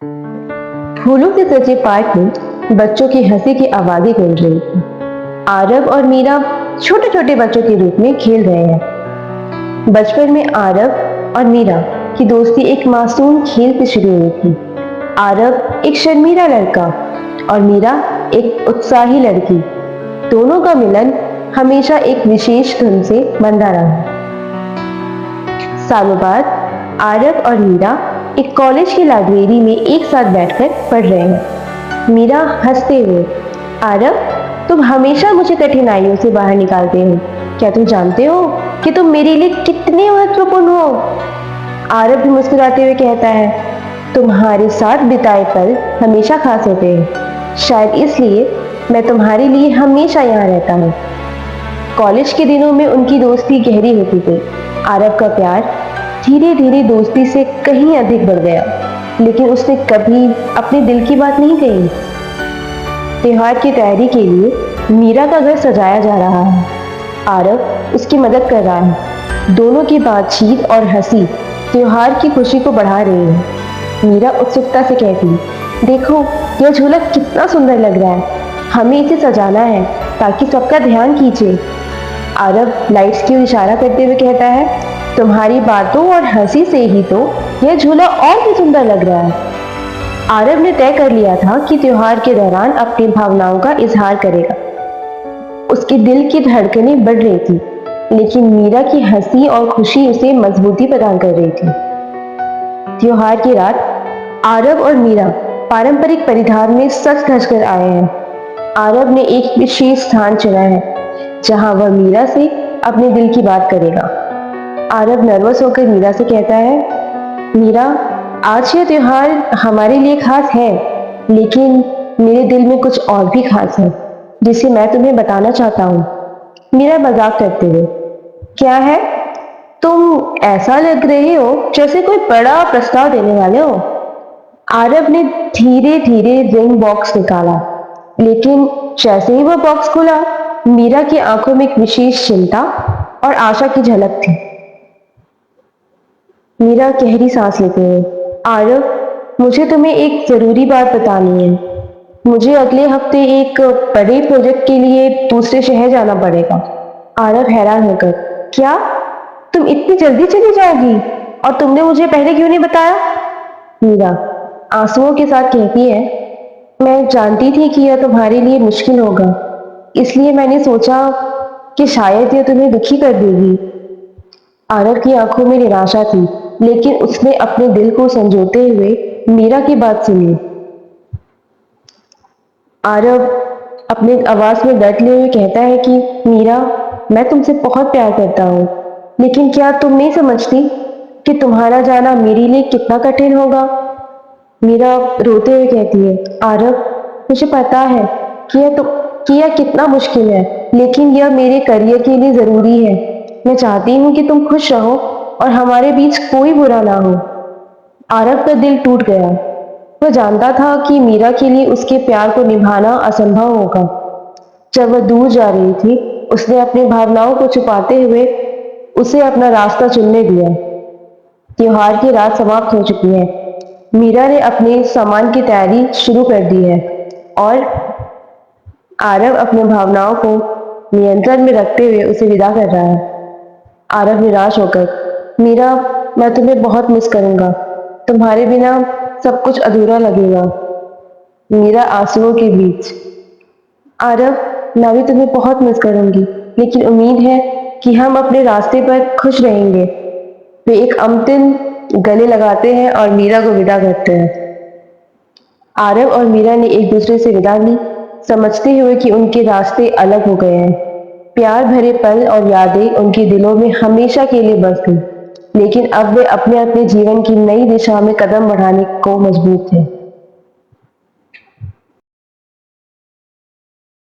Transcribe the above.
फूलों से सजे पार्क में बच्चों की हंसी की आवाजें गूंज रही थी। आरव और मीरा छोटे छोटे बच्चों के रूप में खेल रहे हैं। बचपन में आरव और मीरा की दोस्ती एक मासूम खेल से शुरू हुई थी। आरव एक शर्मीला लड़का और मीरा एक उत्साही लड़की। दोनों का मिलन हमेशा एक विशेष धुन से बंधा रहा। सालों बाद आरव और मीरा एक कॉलेज की लाइब्रेरी में एक साथ बैठकर पढ़ रहे हैं। मीरा हंसते हुए, आरव, तुम हमेशा मुझे कठिनाइयों से बाहर निकालते हो। क्या तुम जानते हो कि तुम मेरे लिए कितने महत्वपूर्ण हो? आरव भी मुस्कुराते हुए कहता है, तुम्हारे साथ बिताए पल हमेशा खास होते हैं। शायद इसलिए मैं तुम्हारे लिए हमेशा यहाँ रहता हूँ। कॉलेज के दिनों में उनकी दोस्ती गहरी होती गई। आरव का प्यार धीरे धीरे दोस्ती से कहीं अधिक बढ़ गया, लेकिन उसने कभी अपने दिल की बात नहीं कही। त्योहार की तैयारी के लिए मीरा का घर सजाया जा रहा है। आरव उसकी मदद कर रहा है। दोनों की बातचीत और हंसी त्योहार की खुशी को बढ़ा रही है। मीरा उत्सुकता से कहती, देखो यह झूला कितना सुंदर लग रहा है। हमें इसे सजाना है ताकि सबका ध्यान खींचे। आरव लाइट्स की ओर इशारा करते हुए कहता है, तुम्हारी बातों और हंसी से ही तो यह झूला और भी सुंदर लग रहा है। आरव ने तय कर लिया था कि त्योहार के दौरान अपनी भावनाओं का इजहार करेगा। उसके दिल की धड़कनें बढ़ रही थी, लेकिन मीरा की हंसी और खुशी उसे मजबूती प्रदान कर रही थी। त्योहार की रात आरव और मीरा पारंपरिक परिधान में सज धज कर आए हैं। आरव ने एक विशेष स्थान चुना है जहां वह मीरा से अपने दिल की बात करेगा। आरव नर्वस होकर मीरा से कहता है, मीरा, आज यह त्योहार हमारे लिए खास है, लेकिन मेरे दिल में कुछ और भी खास है जिसे मैं तुम्हें बताना चाहता हूँ। मीरा मजाक करते हुए, क्या है? तुम ऐसा लग रहे हो जैसे कोई बड़ा प्रस्ताव देने वाले हो। आरव ने धीरे धीरे रिंग बॉक्स निकाला, लेकिन जैसे ही वह बॉक्स खुला, मीरा की आंखों में एक विशेष चिंता और आशा की झलक थी। मीरा गहरी सांस लेते हुए, आरव, मुझे तुम्हें एक जरूरी बात बतानी है। मुझे अगले हफ्ते एक बड़े प्रोजेक्ट के लिए दूसरे शहर जाना पड़ेगा। आरव हैरान होकर, क्या तुम इतनी जल्दी चली जाओगी? और तुमने मुझे पहले क्यों नहीं बताया? मीरा आंसुओं के साथ कहती है, मैं जानती थी कि यह तुम्हारे लिए मुश्किल होगा, इसलिए मैंने सोचा कि शायद यह तुम्हें दुखी कर देगी। आरव की आंखों में निराशा थी, लेकिन उसने अपने दिल को संजोते हुए मीरा की बात सुनी। आरव अपने आवाज में डटते हुए कहता है कि मीरा, मैं तुमसे बहुत प्यार करता हूँ, लेकिन क्या तुम नहीं समझती कि तुम्हारा जाना मेरे लिए कितना कठिन होगा? मीरा रोते हुए कहती है, आरव, मुझे पता है कि यह कितना मुश्किल है, लेकिन यह मेरे करियर के लिए जरूरी है। मैं चाहती हूँ कि तुम खुश रहो और हमारे बीच कोई बुरा ना हो। आरव का दिल टूट गया। वह जानता था कि मीरा के लिए उसके प्यार को निभाना असंभव होगा। जब वह दूर जा रही थी, उसने अपनी भावनाओं को छुपाते हुए उसे अपना रास्ता चुनने दिया। त्योहार की रात समाप्त हो चुकी है। मीरा ने अपने सामान की तैयारी शुरू कर दी है और आरव अपनी भावनाओं को नियंत्रण में रखते हुए उसे विदा कर रहा है। आरव निराश होकर, मीरा, मैं तुम्हें बहुत मिस करूंगा। तुम्हारे बिना सब कुछ अधूरा लगेगा। मीरा आंसुओं के बीच, आरव, मैं भी तुम्हें बहुत मिस करूंगी, लेकिन उम्मीद है कि हम अपने रास्ते पर खुश रहेंगे। वे एक अंतिम गले लगाते हैं और मीरा को विदा करते हैं। आरव और मीरा ने एक दूसरे से विदा ली, समझते हुए कि उनके रास्ते अलग हो गए हैं। प्यार भरे पल और यादें उनके दिलों में हमेशा के लिए बस गई, लेकिन अब वे अपने अपने जीवन की नई दिशा में कदम बढ़ाने को मजबूर थे।